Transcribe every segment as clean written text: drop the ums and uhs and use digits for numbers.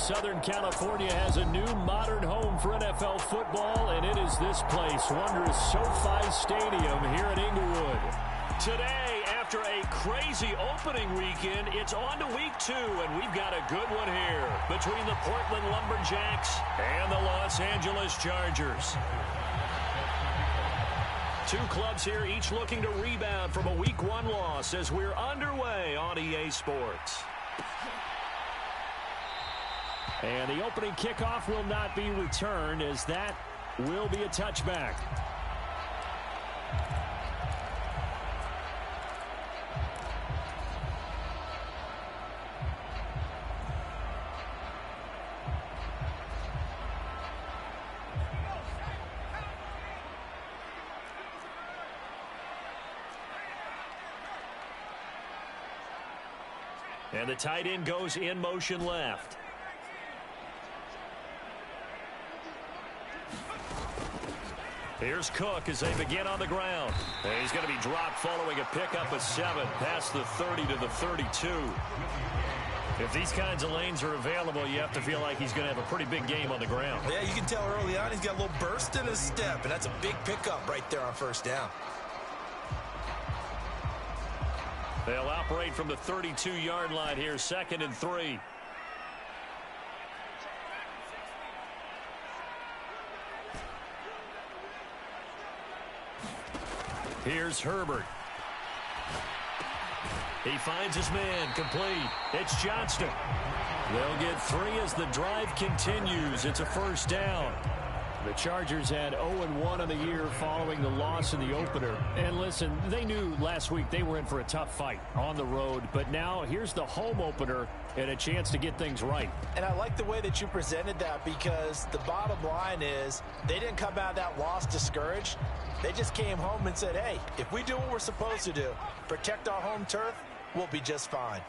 Southern California has a new modern home for NFL football, and it is this place, wondrous SoFi Stadium here in Inglewood. Today, after a crazy opening weekend, it's on to week 2, and we've got a good one here between the Portland Lumberjacks and the Los Angeles Chargers. Two clubs here, each looking to rebound from a Week 1 loss as we're underway on EA Sports. And the opening kickoff will not be returned, as that will be a touchback. And the tight end goes in motion left. Here's Cook as they begin on the ground. And he's going to be dropped following a pickup of 7 past the 30 to the 32. If these kinds of lanes are available, you have to feel like he's going to have a pretty big game on the ground. Yeah, you can tell early on he's got a little burst in his step, and that's a big pickup right there on first down. They'll operate from the 32-yard line here, 2nd and 3. Here's Herbert. He finds his man, complete. It's Johnston. They'll get 3 as the drive continues. It's a first down. The Chargers had 0-1 in the year following the loss in the opener. And listen, they knew last week they were in for a tough fight on the road. But now here's the home opener and a chance to get things right. And I like the way that you presented that, because the bottom line is they didn't come out of that loss discouraged. They just came home and said, hey, if we do what we're supposed to do, protect our home turf, we'll be just fine.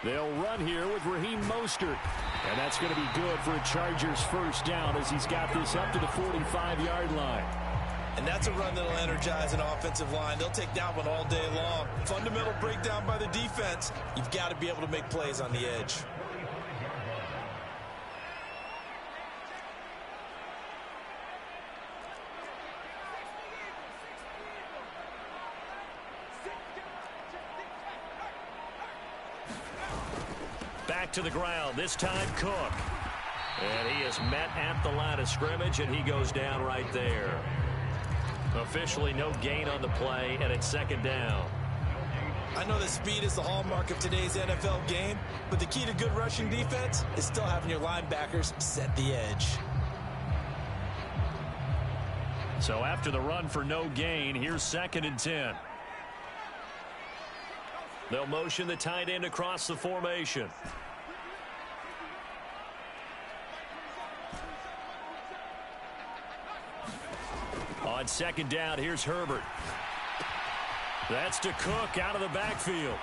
They'll run here with Raheem Mostert. And that's going to be good for a Chargers first down as he's got this up to the 45-yard line. And that's a run that'll energize an offensive line. They'll take that one all day long. Fundamental breakdown by the defense. You've got to be able to make plays on the edge. Back to the ground, this time Cook. And he is met at the line of scrimmage, and he goes down right there. Officially no gain on the play, and it's 2nd down. I know that speed is the hallmark of today's NFL game, but the key to good rushing defense is still having your linebackers set the edge. So after the run for no gain, here's 2nd and 10. They'll motion the tight end across the formation. On 2nd down, here's Herbert. That's to Cook out of the backfield.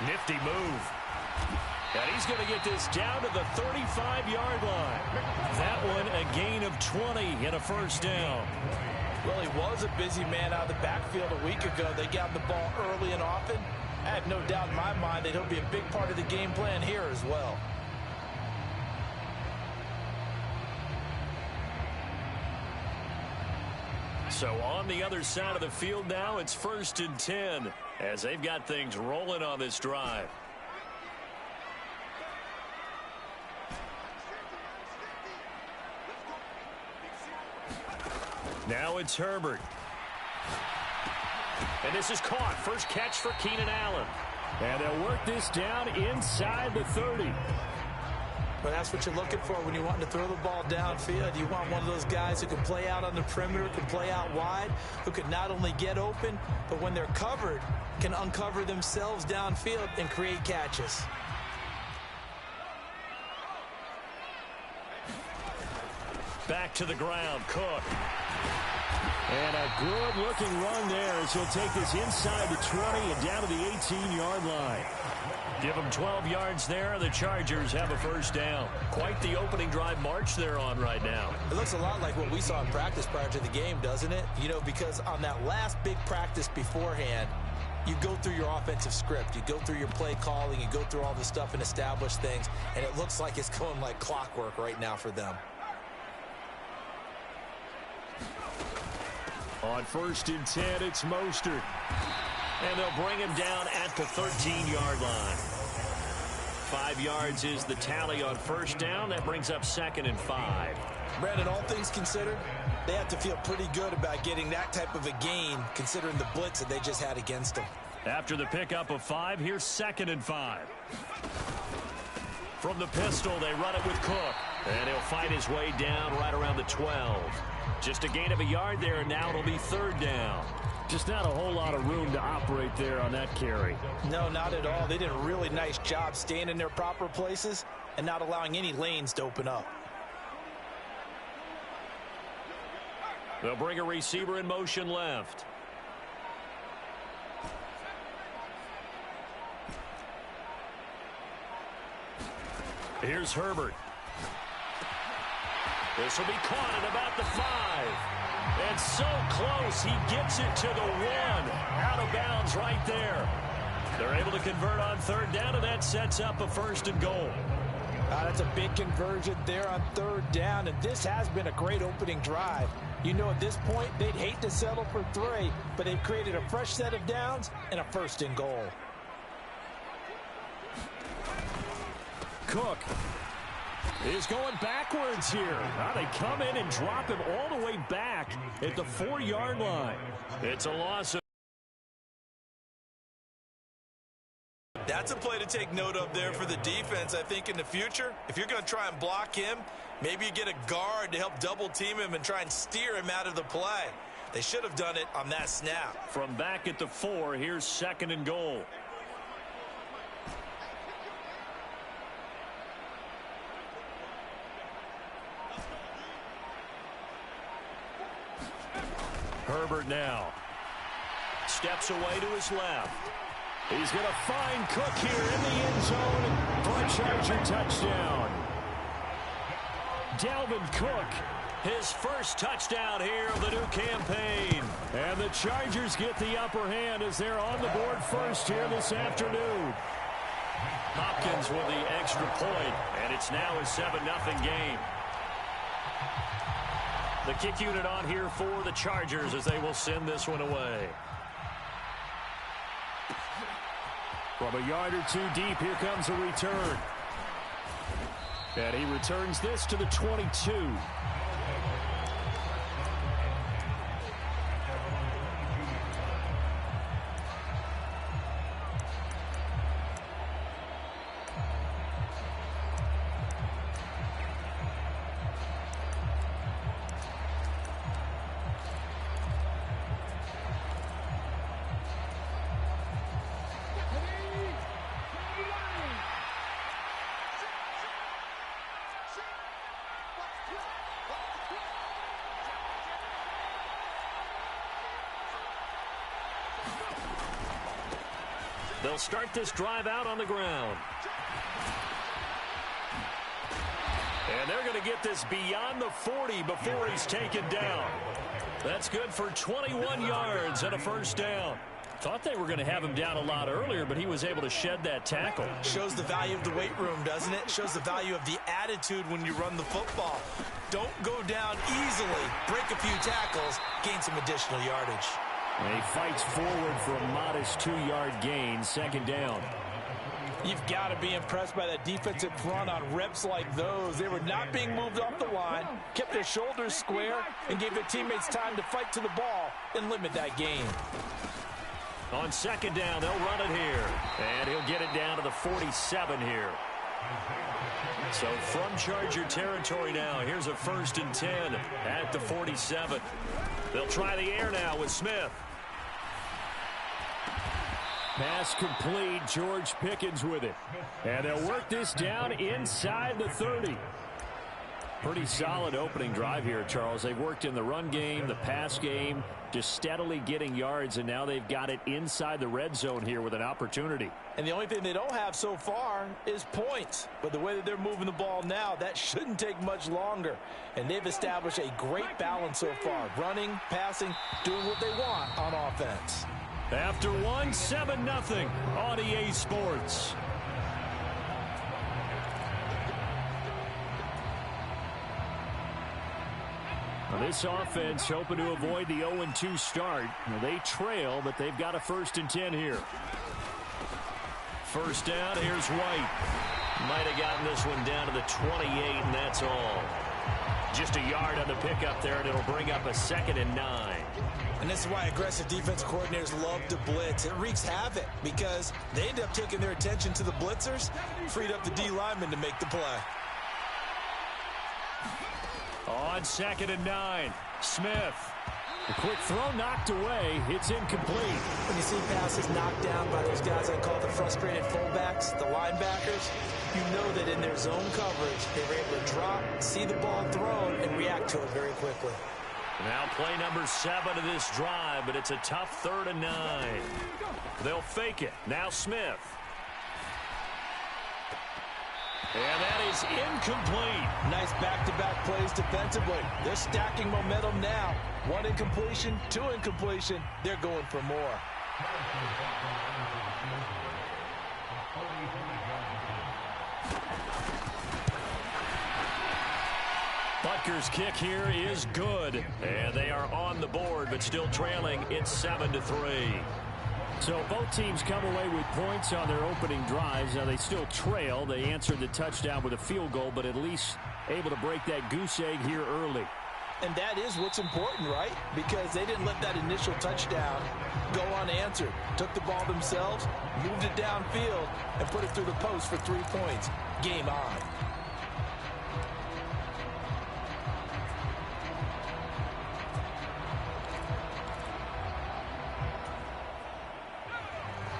Nifty move. And he's going to get this down to the 35-yard line. That one a gain of 20 and a first down. Well, he was a busy man out of the backfield a week ago. They got the ball early and often. I have no doubt in my mind that he'll be a big part of the game plan here as well. So on the other side of the field now, it's 1st and 10 as they've got things rolling on this drive. Now it's Herbert. And this is caught. First catch for Keenan Allen. And they'll work this down inside the 30. But that's what you're looking for when you're wanting to throw the ball downfield. You want one of those guys who can play out on the perimeter, can play out wide, who can not only get open, but when they're covered, can uncover themselves downfield and create catches. Back to the ground, Cook. And a good-looking run there as he'll take this inside the 20 and down to the 18-yard line. Give them 12 yards there. The Chargers have a first down. Quite the opening drive march they're on right now. It looks a lot like what we saw in practice prior to the game, doesn't it? You know, because on that last big practice beforehand, you go through your offensive script. You go through your play calling. You go through all the stuff and establish things. And it looks like it's going like clockwork right now for them. On 1st and 10, it's Mostert. And they'll bring him down at the 13-yard line. 5 yards is the tally on first down. That brings up 2nd and 5. Brandon, all things considered, they have to feel pretty good about getting that type of a gain, considering the blitz that they just had against them. After the pickup of 5, here's 2nd and 5. From the pistol, they run it with Cook. And he'll fight his way down right around the 12. Just a gain of a yard there, and now it'll be 3rd down. Just not a whole lot of room to operate there on that carry. No, not at all. They did a really nice job staying in their proper places and not allowing any lanes to open up. They'll bring a receiver in motion left. Here's Herbert. This will be caught at about the 5. And so close, he gets it to the 1. Out of bounds right there. They're able to convert on 3rd down, and that sets up a 1st and goal. That's a big conversion there on 3rd down, and this has been a great opening drive. You know, at this point, they'd hate to settle for 3, but they've created a fresh set of downs and a 1st and goal. Cook is going backwards here. Now they come in and drop him all the way back at the 4-yard line. It's a loss of... That's a play to take note of there for the defense. I think in the future, if you're going to try and block him, maybe you get a guard to help double-team him and try and steer him out of the play. They should have done it on that snap. From back at the 4, here's 2nd and goal. Herbert now steps away to his left. He's going to find Cook here in the end zone for a Charger touchdown. Dalvin Cook, his first touchdown here of the new campaign. And the Chargers get the upper hand as they're on the board first here this afternoon. Hopkins with the extra point, and it's now a 7-0 game. The kick unit on here for the Chargers as they will send this one away. From a yard or 2 deep, here comes a return. And he returns this to the 22. They'll start this drive out on the ground. And they're going to get this beyond the 40 before he's taken down. That's good for 21 yards and a first down. Thought they were going to have him down a lot earlier, but he was able to shed that tackle. Shows the value of the weight room, doesn't it? Shows the value of the attitude when you run the football. Don't go down easily. Break a few tackles, gain some additional yardage. And he fights forward for a modest 2-yard gain, 2nd down. You've got to be impressed by that defensive front on reps like those. They were not being moved off the line, kept their shoulders square, and gave their teammates time to fight to the ball and limit that gain. On 2nd down, they'll run it here. And he'll get it down to the 47 here. So from Charger territory now, here's a 1st and 10 at the 47. They'll try the air now with Smith. Pass complete. George Pickens with it. And they'll work this down inside the 30. Pretty solid opening drive here, Charles. They've worked in the run game, the pass game, just steadily getting yards, and now they've got it inside the red zone here with an opportunity. And the only thing they don't have so far is points. But the way that they're moving the ball now, that shouldn't take much longer. And they've established a great balance so far. Running, passing, doing what they want on offense. After one, 7-0 on EA Sports. This offense hoping to avoid the 0-2 start. They trail, but they've got a 1st and 10 here. First down, here's White. Might have gotten this one down to the 28, and that's all. Just a yard on the pickup there, and it'll bring up a 2nd and 9. And this is why aggressive defense coordinators love to blitz. It wreaks havoc because they end up taking their attention to the blitzers, freed up the D lineman to make the play. On 2nd and 9, Smith. A quick throw knocked away. It's incomplete. When you see passes knocked down by those guys I call the frustrated fullbacks, the linebackers, you know that in their zone coverage, they were able to drop, see the ball thrown, and react to it very quickly. Now play number 7 of this drive, but it's a tough 3rd and 9. They'll fake it. Now Smith. And that is incomplete. Nice back-to-back plays defensively. They're stacking momentum now. 1 incompletion, 2 incompletion. They're going for more. Butker's kick here is good. And they are on the board, but still trailing. It's 7-3. So both teams come away with points on their opening drives. Now they still trail. They answered the touchdown with a field goal, but at least able to break that goose egg here early. And that is what's important, right? Because they didn't let that initial touchdown go unanswered. Took the ball themselves, moved it downfield, and put it through the post for 3 points. Game on.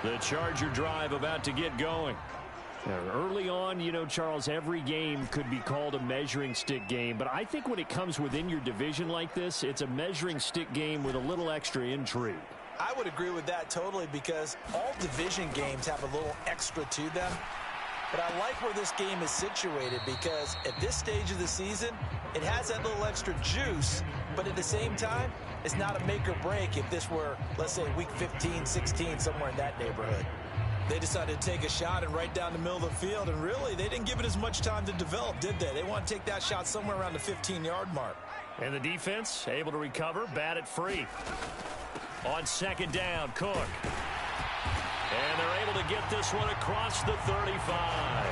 The Charger drive about to get going. Now, early on, you know, Charles, every game could be called a measuring stick game. But I think when it comes within your division like this, it's a measuring stick game with a little extra intrigue. I would agree with that totally because all division games have a little extra to them. But I like where this game is situated because at this stage of the season, it has that little extra juice. But at the same time, it's not a make or break if this were, let's say, week 15, 16, somewhere in that neighborhood. They decided to take a shot and right down the middle of the field, and really, they didn't give it as much time to develop, did they? They want to take that shot somewhere around the 15-yard mark. And the defense able to recover, bat it free. On 2nd down, Cook. And they're able to get this one across the 35.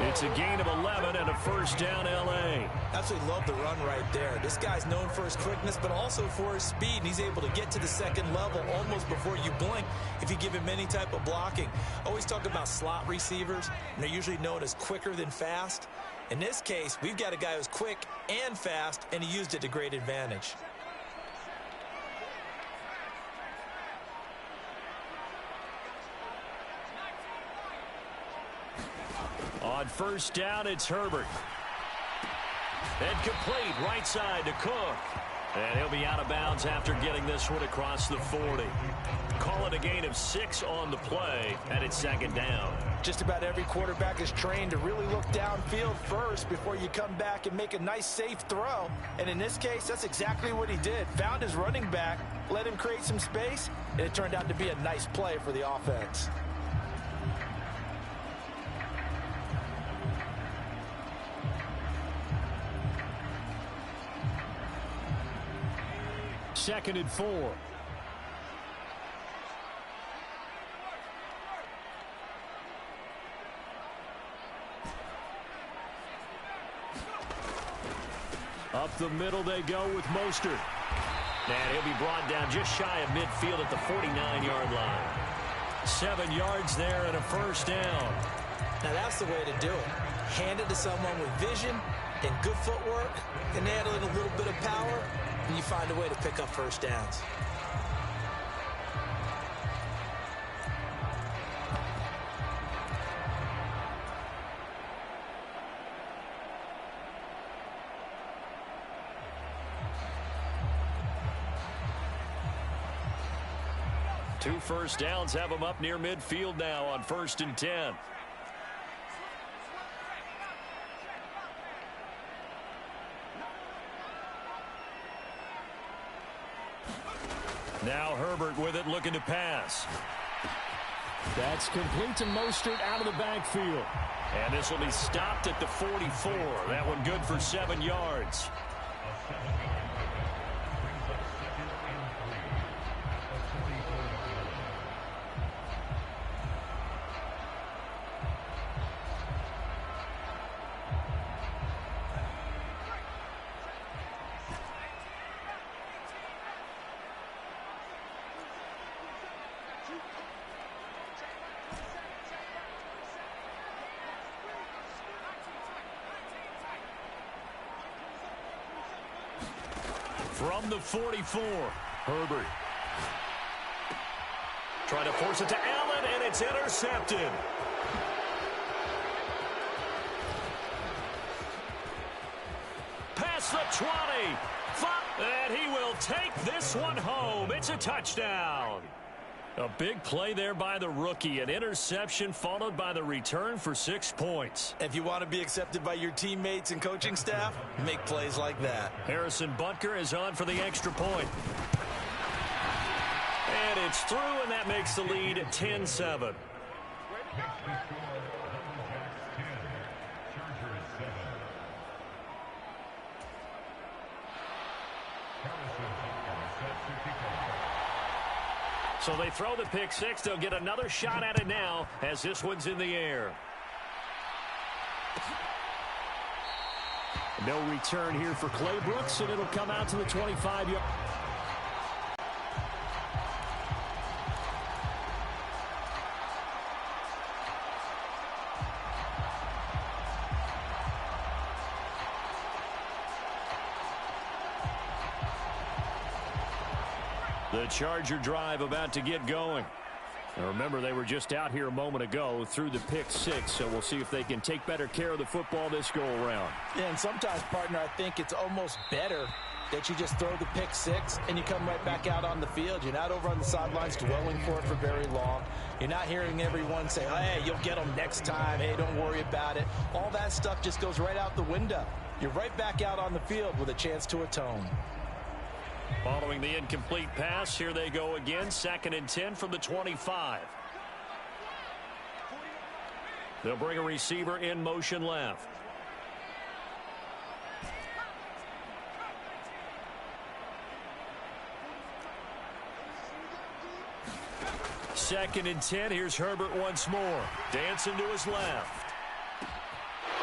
It's a gain of 11 and a 1st down, L.A. Absolutely love the run right there. This guy's known for his quickness, but also for his speed. And he's able to get to the 2nd level almost before you blink if you give him any type of blocking. Always talk about slot receivers, and they're usually known as quicker than fast. In this case, we've got a guy who's quick and fast, and he used it to great advantage. On 1st down, it's Herbert. And complete, right side to Cook. And he'll be out of bounds after getting this one across the 40. Call it a gain of 6 on the play, and it's 2nd down. Just about every quarterback is trained to really look downfield first before you come back and make a nice, safe throw. And in this case, that's exactly what he did. Found his running back, let him create some space, and it turned out to be a nice play for the offense. Second and 4. Up the middle they go with Mostert. And he'll be brought down just shy of midfield at the 49-yard line. 7 yards there and a 1st down. Now that's the way to do it. Hand it to someone with vision and good footwork, and add in a little bit of power, and you find a way to pick up 1st downs. 2 first downs have them up near midfield now on 1st and 10. Now Herbert with it, looking to pass. That's complete to Mostert out of the backfield. And this will be stopped at the 44. That one good for 7 yards. From the 44, Herbert. Trying to force it to Allen, and it's intercepted. Past the 20. And he will take this one home. It's a touchdown. A big play there by the rookie. An interception followed by the return for 6 points. If you want to be accepted by your teammates and coaching staff, make plays like that. Harrison Butker is on for the extra point. And it's through, and that makes the lead 10-7. So they throw the pick six. They'll get another shot at it now as this one's in the air. No return here for Clay Brooks, and it'll come out to the 25-yard. The Charger drive about to get going. Now remember, they were just out here a moment ago through the pick six, so we'll see if they can take better care of the football this go-around. Yeah, and sometimes, partner, I think it's almost better that you just throw the pick six and you come right back out on the field. You're not over on the sidelines dwelling for it for very long. You're not hearing everyone say, hey, you'll get them next time. Hey, don't worry about it. All that stuff just goes right out the window. You're right back out on the field with a chance to atone. Following the incomplete pass, here they go again. 2nd and 10 from the 25. They'll bring a receiver in motion left. Second and 10. Here's Herbert once more. Dancing to his left.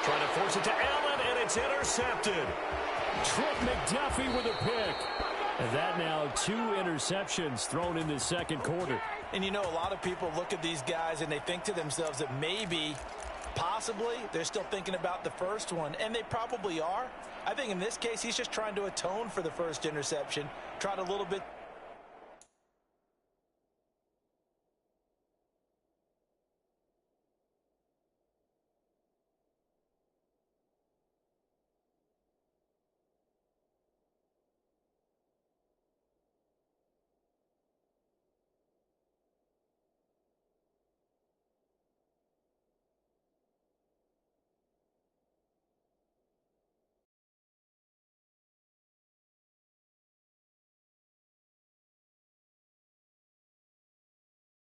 Trying to force it to Allen, and it's intercepted. Trent McDuffie with a pick. And that now 2 interceptions thrown in the second quarter. And you know, a lot of people look at these guys and they think to themselves that maybe, possibly, they're still thinking about the first one. And they probably are. I think in this case, he's just trying to atone for the first interception. Tried a little bit